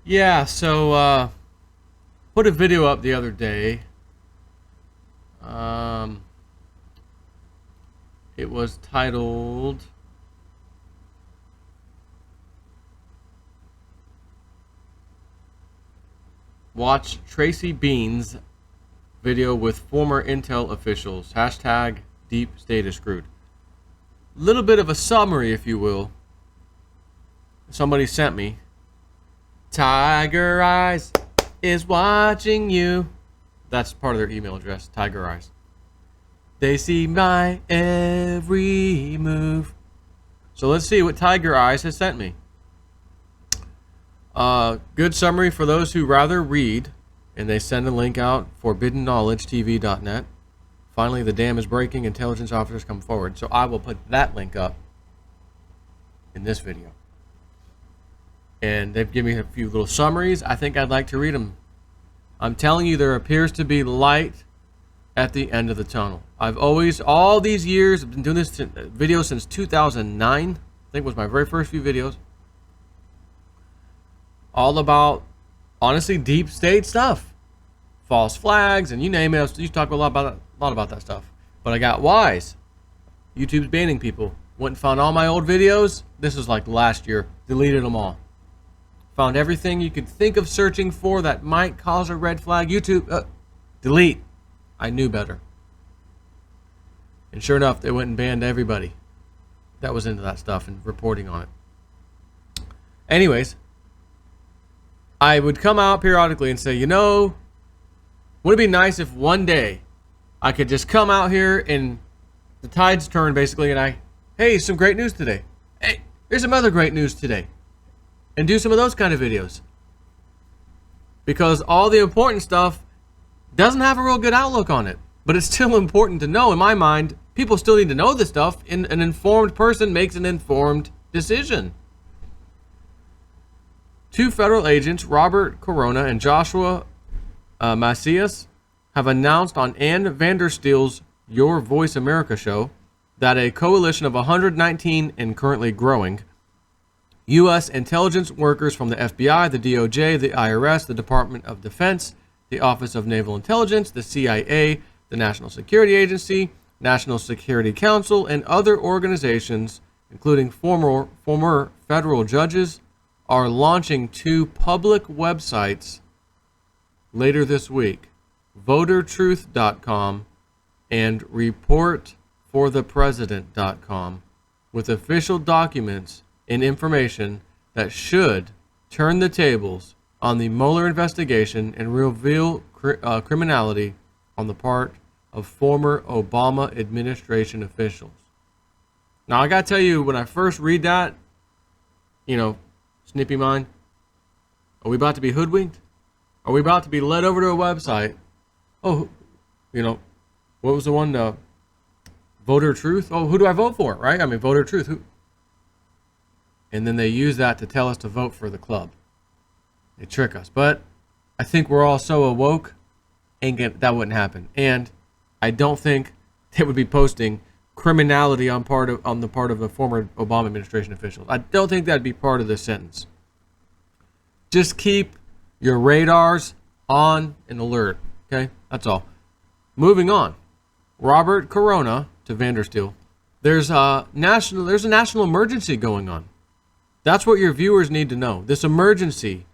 Yeah, so put a video up the other day. Um, it was titled "Watch Tracy Bean's Video with Former Intel Officials." Hashtag Deep State is Screwed. Little bit of a summary, if you will. Somebody sent me. Tiger Eyes is watching you. That's part of their email address, Tiger Eyes. They see my every move. So let's see what Tiger Eyes has sent me. Good summary for those who rather read, and they send a link out, forbiddenknowledgetv.net. Finally, the dam is breaking. Intelligence officers come forward. So I will put that link up in this video. And they've given me a few little summaries. I think I'd like to read them. I'm telling you, there appears to be light at the end of the tunnel. I've always, all these years, I've been doing this video since 2009. I think it was my very first few videos. All about, honestly, deep state stuff. False flags, and you name it. I used to talk a lot about that stuff. But I got wise. YouTube's banning people. Went and found all my old videos. This was like last year. Deleted them all. Found everything you could think of searching for that might cause a red flag. YouTube, delete. I knew better. And sure enough, they went and banned everybody that was into that stuff and reporting on it. Anyways, I would come out periodically and say, wouldn't it be nice if one day I could just come out here and the tides turn basically, and hey, some great news today. Hey, here's some other great news today. And do some of those kind of videos. Because all the important stuff doesn't have a real good outlook on it. But it's still important to know. In my mind, people still need to know this stuff. And an informed person makes an informed decision. 2 federal agents, Robert Corona and Joshua Macias, have announced on Ann Vandersteel's Your Voice America show that a coalition of 119 and currently growing U.S. intelligence workers from the FBI, the DOJ, the IRS, the Department of Defense, the Office of Naval Intelligence, the CIA, the National Security Agency, National Security Council, and other organizations, including former federal judges, are launching 2 public websites later this week, votertruth.com and reportforthepresident.com, with official documents and information that should turn the tables on the Mueller investigation and reveal criminality on the part of former Obama administration officials. Now, I gotta tell you, when I first read that, snippy mind, are we about to be hoodwinked? Are we about to be led over to a website? Oh, what was the one? Voter Truth? Oh, who do I vote for, right? I mean, Voter Truth. Who? And then they use that to tell us to vote for the club. They trick us. But I think we're all so awoke, that wouldn't happen. And I don't think they would be posting criminality on the part of the former Obama administration officials. I don't think that'd be part of this sentence. Just keep your radars on and alert. Okay? That's all. Moving on. Robert Corona to Vandersteel. There's a national emergency going on. That's what your viewers need to know. This emergency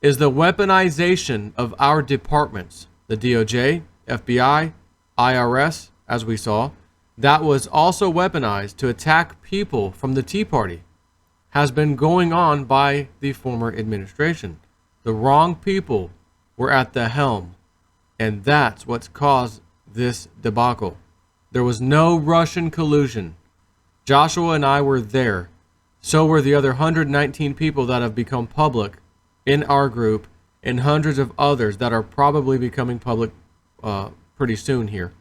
is the weaponization of our departments. The DOJ, FBI, IRS, as we saw, that was also weaponized to attack people from the Tea Party, has been going on by the former administration. The wrong people were at the helm, and that's what's caused this debacle. There was no Russian collusion. Joshua and I were there. So were the other 119 people that have become public in our group, and hundreds of others that are probably becoming public pretty soon here.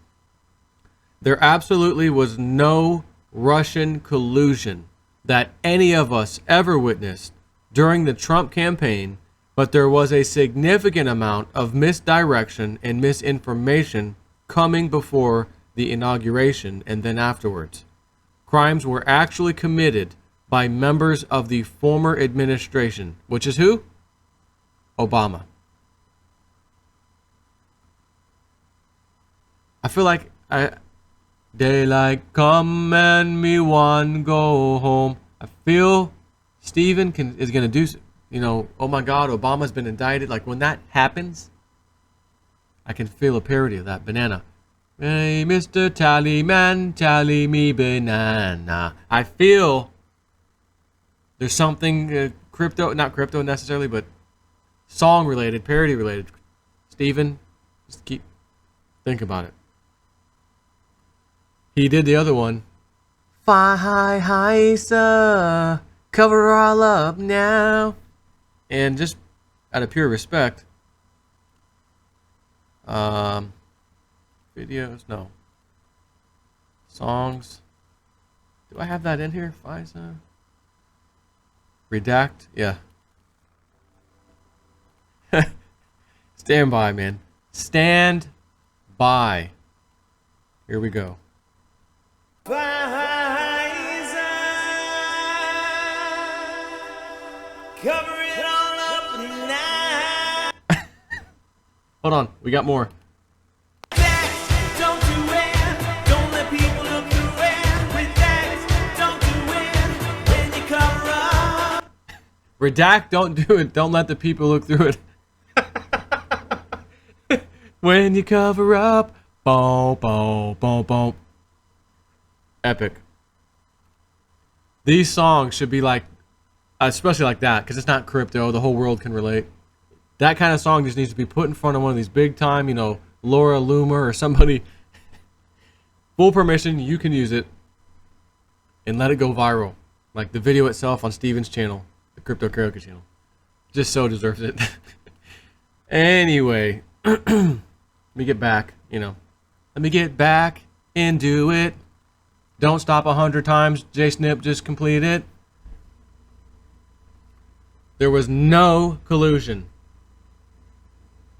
There absolutely was no Russian collusion that any of us ever witnessed during the Trump campaign, but there was a significant amount of misdirection and misinformation coming before the inauguration and then afterwards. Crimes were actually committed by members of the former administration, which is who? Obama. I feel like daylight come and me one go home. I feel Steven is gonna do, oh my God, Obama's been indicted. Like when that happens, I can feel a parody of that. Banana. Hey, Mr. Tallyman, tally me banana. I feel there's something crypto, not crypto necessarily, but song related, parody related. Steven, just think about it. He did the other one. Hi, sir. Cover all up now. And just out of pure respect, videos, no. Songs. Do I have that in here? FISA. Redact, yeah. Stand by, man. Stand by. Here we go. Cover it all up now. Hold on, we got more. Redact, don't do it. Don't let the people look through it. When you cover up, boom, boom, boom, boom. Epic. These songs should be like, especially like that, because it's not crypto. The whole world can relate. That kind of song just needs to be put in front of one of these big time, Laura Loomer or somebody. Full permission, you can use it. And let it go viral. Like the video itself on Steven's channel. The Crypto Karaoke channel. Just so deserves it. Anyway. Let me get back, Let me get back and do it. Don't stop 100 times. J-Snip just complete it. There was no collusion.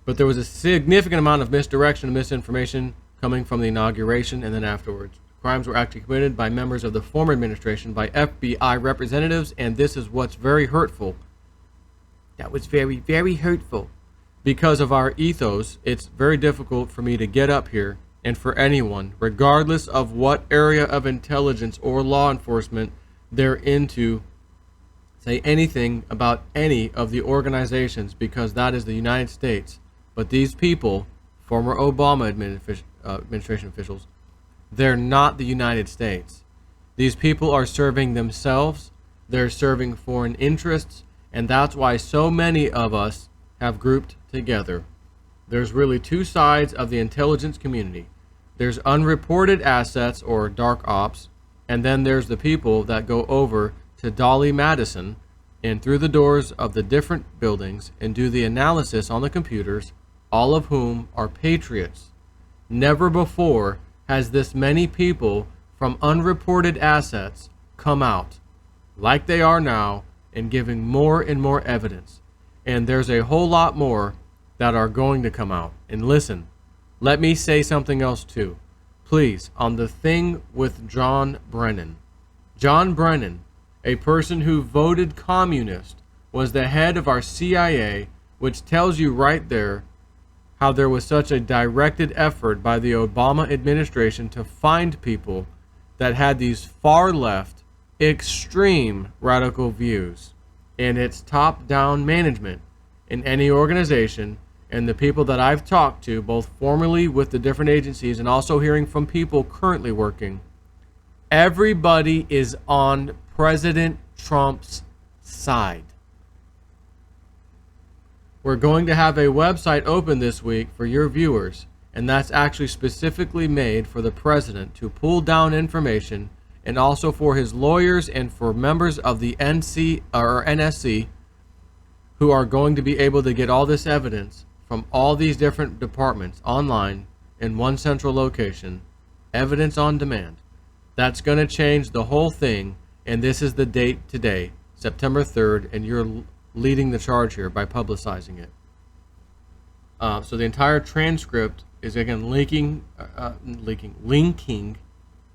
But there was a significant amount of misdirection and misinformation coming from the inauguration and then afterwards. Crimes were actually committed by members of the former administration, by FBI representatives, and this is what's very hurtful. That was very, very hurtful. Because of our ethos, it's very difficult for me to get up here and for anyone, regardless of what area of intelligence or law enforcement they're into, say anything about any of the organizations, because that is the United States. But these people, former Obama administration officials, they're not the United States. These people are serving themselves, they're serving foreign interests, and that's why so many of us have grouped together. There's really two sides of the intelligence community. There's unreported assets or dark ops, and then there's the people that go over to Dolly Madison and through the doors of the different buildings and do the analysis on the computers, all of whom are patriots. Never before has this many people from unreported assets come out like they are now and giving more and more evidence. And there's a whole lot more that are going to come out. And listen, let me say something else too. Please, on the thing with John Brennan. John Brennan, a person who voted communist, was the head of our CIA, which tells you right there how there was such a directed effort by the Obama administration to find people that had these far left, extreme radical views. And it's top-down management in any organization, and the people that I've talked to, both formerly with the different agencies and also hearing from people currently working, everybody is on President Trump's side. We're going to have a website open this week for your viewers, and that's actually specifically made for the president to pull down information, and also for his lawyers and for members of the NSC who are going to be able to get all this evidence from all these different departments online in one central location, evidence on demand. That's going to change the whole thing, and this is the date today, September 3rd, and you're leading the charge here by publicizing it. So the entire transcript is again linking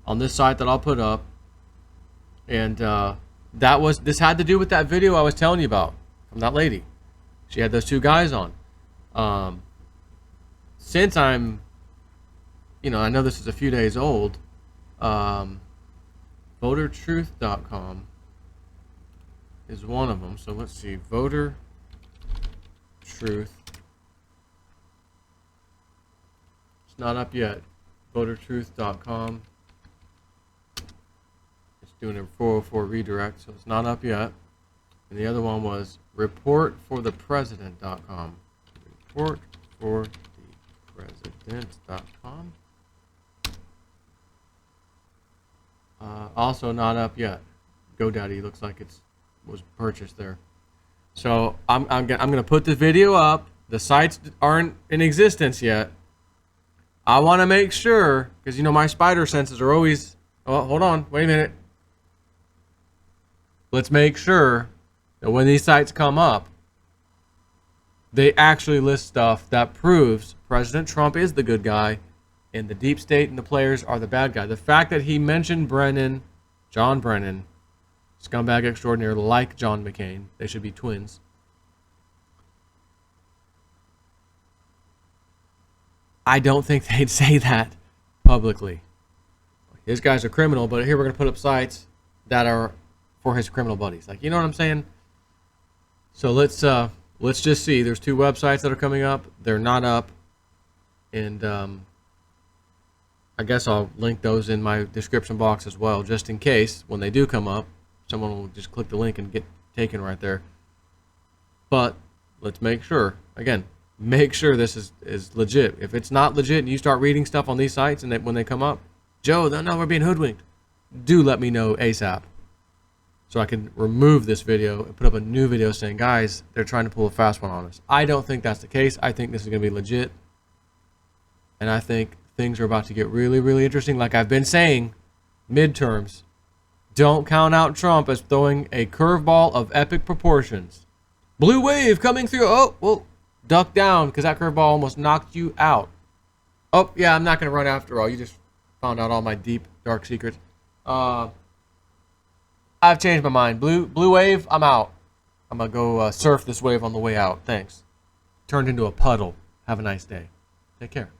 on this site that I'll put up, and this had to do with that video I was telling you about from that lady. She had those two guys on. Since I'm, I know this is a few days old, votertruth.com is one of them. So let's see, Voter Truth. It's not up yet. Votertruth.com. It's doing a 404 redirect, so it's not up yet. And the other one was reportforthepresident.com. Reportforthepresident.com. Also not up yet. GoDaddy looks like it was purchased there. So I'm gonna put the video up. The sites aren't in existence yet. I want to make sure, because my spider senses are always. Oh, hold on, wait a minute. Let's make sure that when these sites come up, they actually list stuff that proves President Trump is the good guy and the deep state and the players are the bad guy. The fact that he mentioned John Brennan, scumbag extraordinaire like John McCain, they should be twins. I don't think they'd say that publicly. This guy's a criminal, but here we're going to put up sites that are for his criminal buddies. Like, you know what I'm saying? So let's just see. There's two websites that are coming up. They're not up. And I guess I'll link those in my description box as well, just in case when they do come up, someone will just click the link and get taken right there. But let's make sure, again, make sure this is legit. If it's not legit and you start reading stuff on these sites and when they come up, Joe, no, we're being hoodwinked. Do let me know ASAP so I can remove this video and put up a new video saying, guys, they're trying to pull a fast one on us. I don't think that's the case. I think this is going to be legit. And I think things are about to get really, really interesting. Like I've been saying, midterms, don't count out Trump as throwing a curveball of epic proportions. Blue wave coming through. Oh, well, duck down because that curveball almost knocked you out. Oh, yeah, I'm not going to run after all. You just found out all my deep, dark secrets. I've changed my mind. Blue wave, I'm out. I'm going to go surf this wave on the way out. Thanks. Turned into a puddle. Have a nice day. Take care.